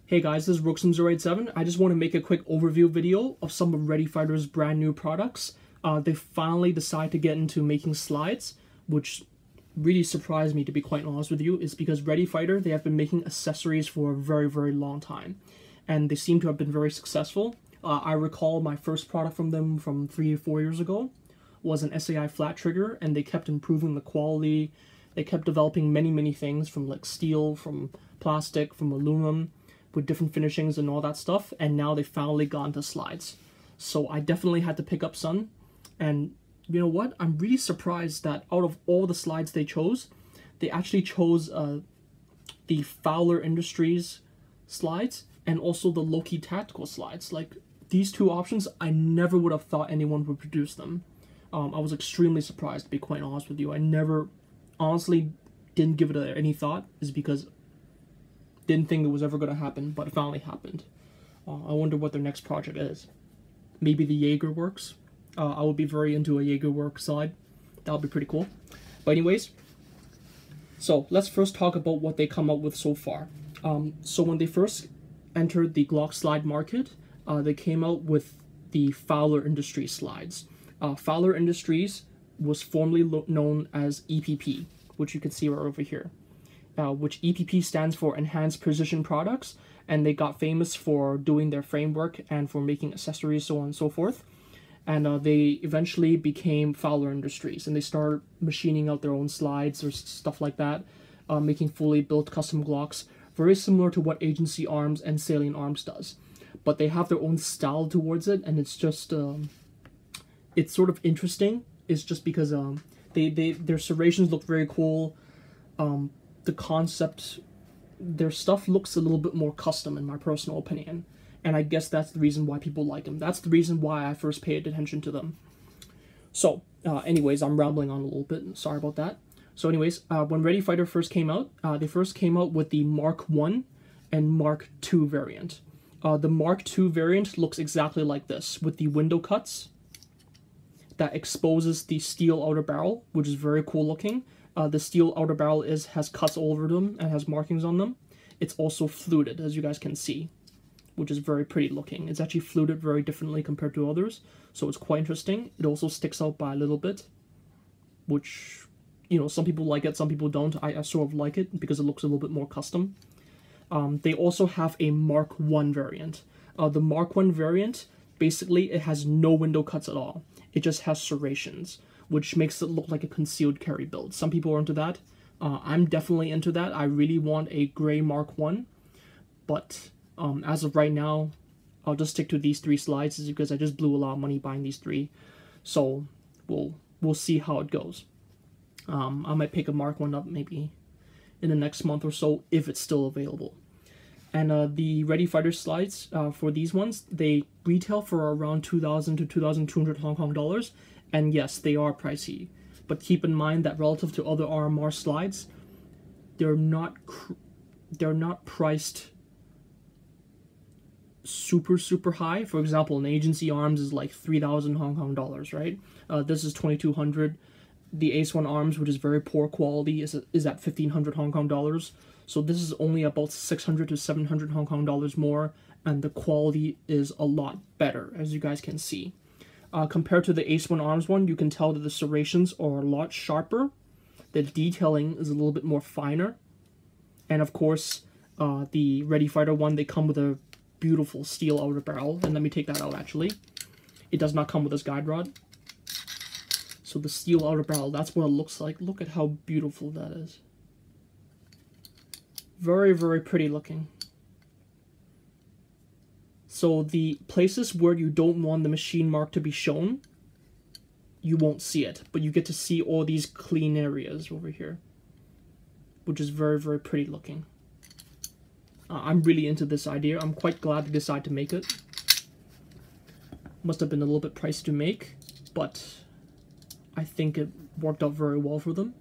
Hey guys, this is Rooksim087. I just want to make a quick overview video of some of ReadyFighter's brand new products. They finally decided to get into making slides, which really surprised me, to be quite honest with you, is because ReadyFighter, they have been making accessories for a very, very long time. And they seem to have been very successful. I recall my first product from them from 3 or 4 years ago was an SAI flat trigger, and they kept improving the quality. They kept developing many things from like steel, from plastic, from aluminum, with different finishings and all that stuff, and now they finally got into slides. So I definitely had to pick up some, and you know what? I'm really surprised that out of all the slides they chose, they actually chose the Fowler Industries slides and also the Loki Tactical slides. Like, these two options, I never would have thought anyone would produce them. I was extremely surprised, to be quite honest with you. I never, honestly, didn't give it any thought, is because didn't think it was ever going to happen, but it finally happened. I wonder what their next project is. Maybe the Jaeger works. I would be very into a Jaeger work slide. That would be pretty cool. But anyways, so let's first talk about what they come up with so far. So when they first entered the Glock slide market, they came out with the Fowler Industries slides. Fowler Industries was formerly known as EPP, which you can see right over here. Which EPP stands for Enhanced Precision Products, and they got famous for doing their framework and for making accessories, so on and so forth. And they eventually became Fowler Industries, and they started machining out their own slides or stuff like that, making fully built custom Glocks, very similar to what Agency Arms and Salient Arms does. But they have their own style towards it, and it's just, it's sort of interesting. It's just because their serrations look very cool. The concept, their stuff looks a little bit more custom in my personal opinion, and I guess that's the reason why people like them. That's the reason why I first paid attention to them. So anyways, I'm rambling on a little bit, sorry about that. So anyways, when ReadyFighter first came out, they first came out with the Mark 1 and Mark 2 variant. The Mark 2 variant looks exactly like this, with the window cuts that exposes the steel outer barrel, which is very cool looking. The steel outer barrel has cuts all over them and has markings on them. It's also fluted, as you guys can see, which is very pretty looking. It's actually fluted very differently compared to others, so it's quite interesting. It also sticks out by a little bit, which, you know, some people like it, some people don't. I sort of like it because it looks a little bit more custom. They also have a Mark 1 variant. The Mark 1 variant, basically, it has no window cuts at all. It just has serrations, which makes it look like a concealed carry build. Some people are into that. I'm definitely into that. I really want a gray Mark 1, but as of right now, I'll just stick to these 3 slides because I just blew a lot of money buying these 3. So we'll see how it goes. I might pick a Mark 1 up maybe in the next month or so if it's still available. And the ReadyFighter slides, for these ones, they retail for around 2,000 to 2,200 Hong Kong dollars. And yes, they are pricey, but keep in mind that relative to other RMR slides, they're not priced super high. For example, an Agency Arms is like 3,000 Hong Kong dollars, right? This is 2,200. The Ace 1 Arms, which is very poor quality, is at 1,500 Hong Kong dollars. So this is only about 600 to 700 Hong Kong dollars more, and the quality is a lot better, as you guys can see. Compared to the Ace 1 Arms one, you can tell that the serrations are a lot sharper. The detailing is a little bit more finer. And of course, the ReadyFighter one, they come with a beautiful steel outer barrel. And let me take that out, actually. It does not come with this guide rod. So the steel outer barrel, that's what it looks like. Look at how beautiful that is. Very pretty looking. So the places where you don't want the machine mark to be shown, you won't see it, but you get to see all these clean areas over here, which is very pretty looking. I'm really into this idea. I'm quite glad they decided to make it. Must have been a little bit pricey to make, but I think it worked out very well for them.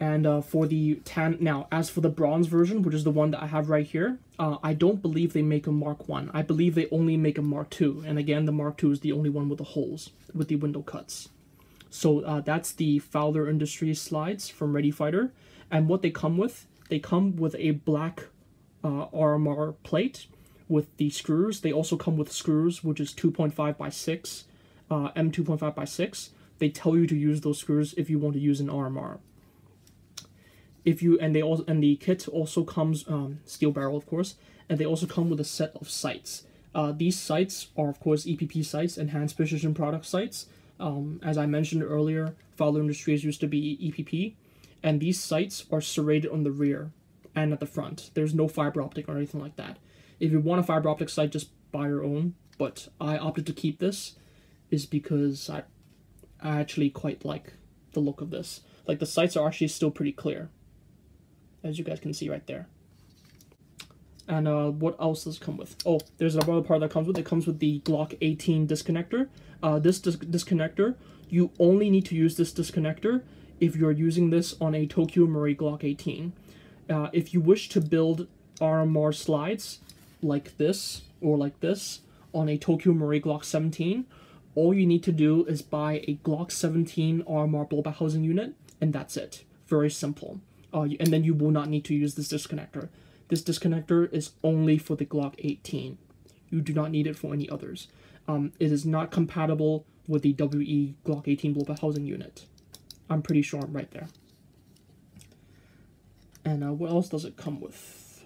And for the tan, now as for the bronze version, which is the one that I have right here, I don't believe they make a Mark 1. I believe they only make a Mark 2. And again, the Mark 2 is the only one with the holes, with the window cuts. So that's the Fowler Industries slides from ReadyFighter. And what they come with They come with a black RMR plate with the screws. They also come with screws, which is 2.5 by 6, M2.5 by 6. They tell you to use those screws if you want to use an RMR. The kit also comes steel barrel, of course, and they also come with a set of sights. These sights are, of course, EPP sights, Enhanced Precision Product sights. As I mentioned earlier, Fowler Industries used to be EPP, and these sights are serrated on the rear and at the front. There's no fiber optic or anything like that. If you want a fiber optic sight, just buy your own, but I opted to keep this is because I actually quite like the look of this. Like, the sights are actually still pretty clear, as you guys can see right there. And what else does it come with? Oh, there's another part that comes with. It comes with the Glock 18 disconnector. This disconnector, you only need to use this disconnector if you're using this on a Tokyo Marui Glock 18. If you wish to build RMR slides like this or like this on a Tokyo Marui Glock 17, all you need to do is buy a Glock 17 RMR blowback housing unit, and that's it. Very simple. And then you will not need to use this disconnector. This disconnector is only for the Glock 18. You do not need it for any others. It is not compatible with the WE Glock 18 blowback housing unit. I'm pretty sure I'm right there. And what else does it come with?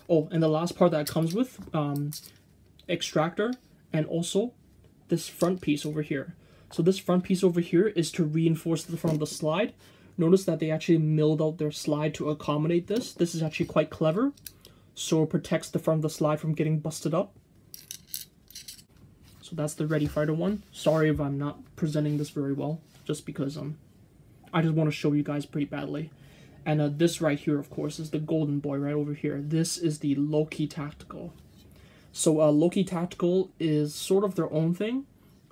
Oh, and the last part that it comes with, extractor, and also this front piece over here. So this front piece over here is to reinforce the front of the slide. Notice that they actually milled out their slide to accommodate this. This is actually quite clever. So it protects the front of the slide from getting busted up. So that's the Ready Fighter one. Sorry if I'm not presenting this very well, just because I just want to show you guys pretty badly. And this right here, of course, is the golden boy right over here. This is the Loki Tactical. So Loki Tactical is sort of their own thing.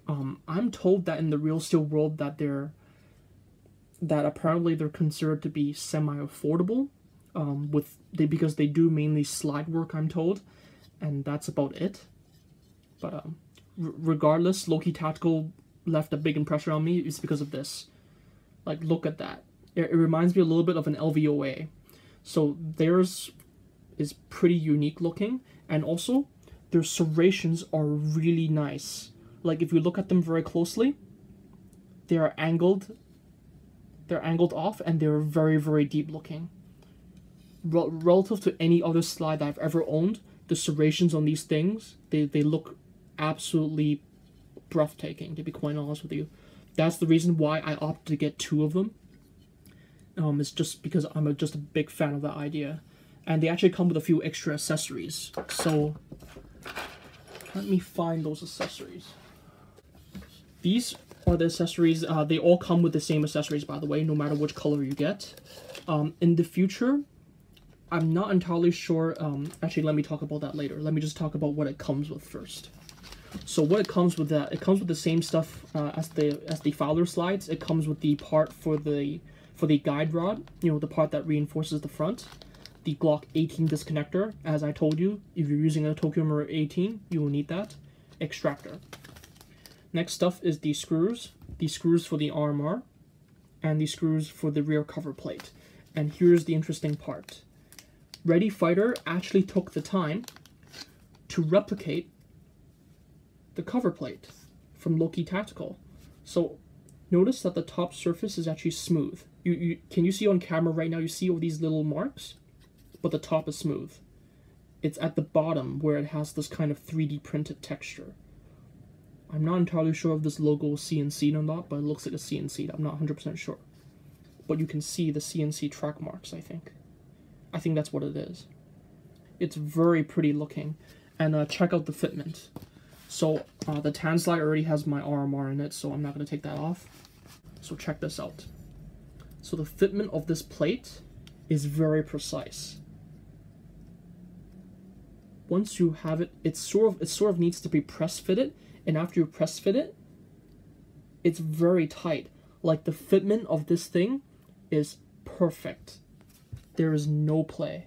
I'm told that in the real steel world that apparently they're considered to be semi-affordable, because they do mainly slide work, I'm told, and that's about it. But regardless, Loki Tactical left a big impression on me. It's because of this. Like, look at that. It reminds me a little bit of an LVOA. So theirs is pretty unique looking, and also their serrations are really nice. Like, if you look at them very closely, they are angled. They're angled off, and they're very, very deep looking. Relative to any other slide that I've ever owned, the serrations on these things, they look absolutely breathtaking, to be quite honest with you. That's the reason why I opted to get 2 of them. It's just because I'm just a big fan of that idea. And they actually come with a few extra accessories. So, let me find those accessories. These are the accessories. They all come with the same accessories, by the way, no matter which color you get. In the future, I'm not entirely sure. Actually, let me talk about that later. Let me just talk about what it comes with first. So what it comes with, it comes with the same stuff as the Fowler slides. It comes with the part for the guide rod, you know, the part that reinforces the front. The Glock 18 disconnector, as I told you, if you're using a Tokyo Marui 18, you will need that. Extractor. Next stuff is the screws for the RMR, and the screws for the rear cover plate. And here's the interesting part. Ready Fighter actually took the time to replicate the cover plate from Loki Tactical. So notice that the top surface is actually smooth. Can you see on camera right now, you see all these little marks? But the top is smooth. It's at the bottom where it has this kind of 3D printed texture. I'm not entirely sure if this logo is CNC'd or not, but it looks like a CNC'd. I'm not 100% sure. But you can see the CNC track marks, I think. I think that's what it is. It's very pretty looking. And check out the fitment. So the tan slide already has my RMR in it, so I'm not going to take that off. So check this out. So the fitment of this plate is very precise. Once you have it, it sort of needs to be press fitted, and after you press fit it, it's very tight. Like, the fitment of this thing is perfect. There is no play.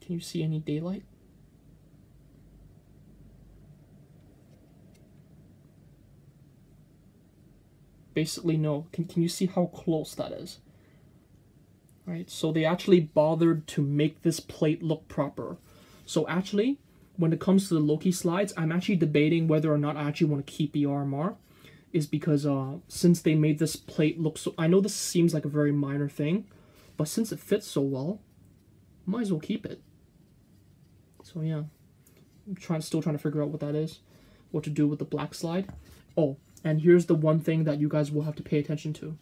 Can you see any daylight? Basically, no. Can you see how close that is? right? So they actually bothered to make this plate look proper. So actually, when it comes to the Loki slides, I'm actually debating whether or not I actually want to keep the RMR, is because since they made this plate look so, I know this seems like a very minor thing, but since it fits so well, might as well keep it. So yeah, I'm still trying to figure out what that is, what to do with the black slide. Oh, and here's the one thing that you guys will have to pay attention to.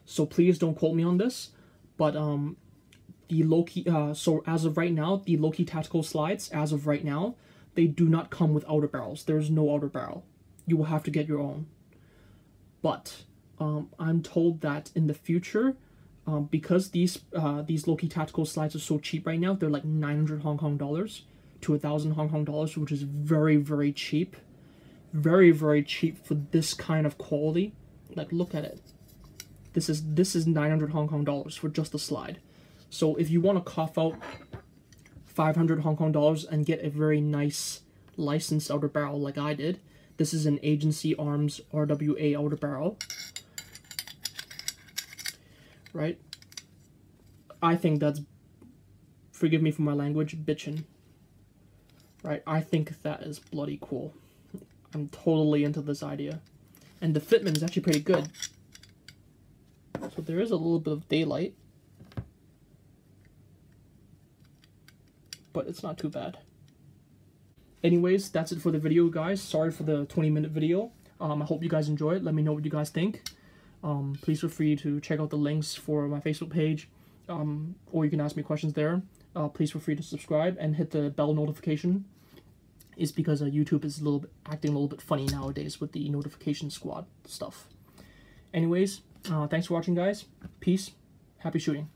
So please don't quote me on this, but the Loki, so as of right now, the Loki Tactical slides, as of right now, they do not come with outer barrels. There's no outer barrel. You will have to get your own. But I'm told that in the future, because these Loki Tactical slides are so cheap right now, they're like 900 Hong Kong dollars to 1,000 Hong Kong dollars, which is very, very cheap. Very, very cheap for this kind of quality. Like, look at it. This is 900 Hong Kong dollars for just the slide. So if you want to cough out 500 Hong Kong dollars and get a very nice licensed outer barrel like I did, this is an Agency Arms RWA outer barrel. Right? I think that's, forgive me for my language, bitchin'. Right? I think that is bloody cool. I'm totally into this idea. And the fitment is actually pretty good. So there is a little bit of daylight. But it's not too bad. Anyways, that's it for the video, guys. Sorry for the 20-minute video. I hope you guys enjoy it. Let me know what you guys think. Please feel free to check out the links for my Facebook page. Or you can ask me questions there. Please feel free to subscribe and hit the bell notification. Is because YouTube is acting a little bit funny nowadays with the notification squad stuff. Anyways, thanks for watching, guys. Peace. Happy shooting.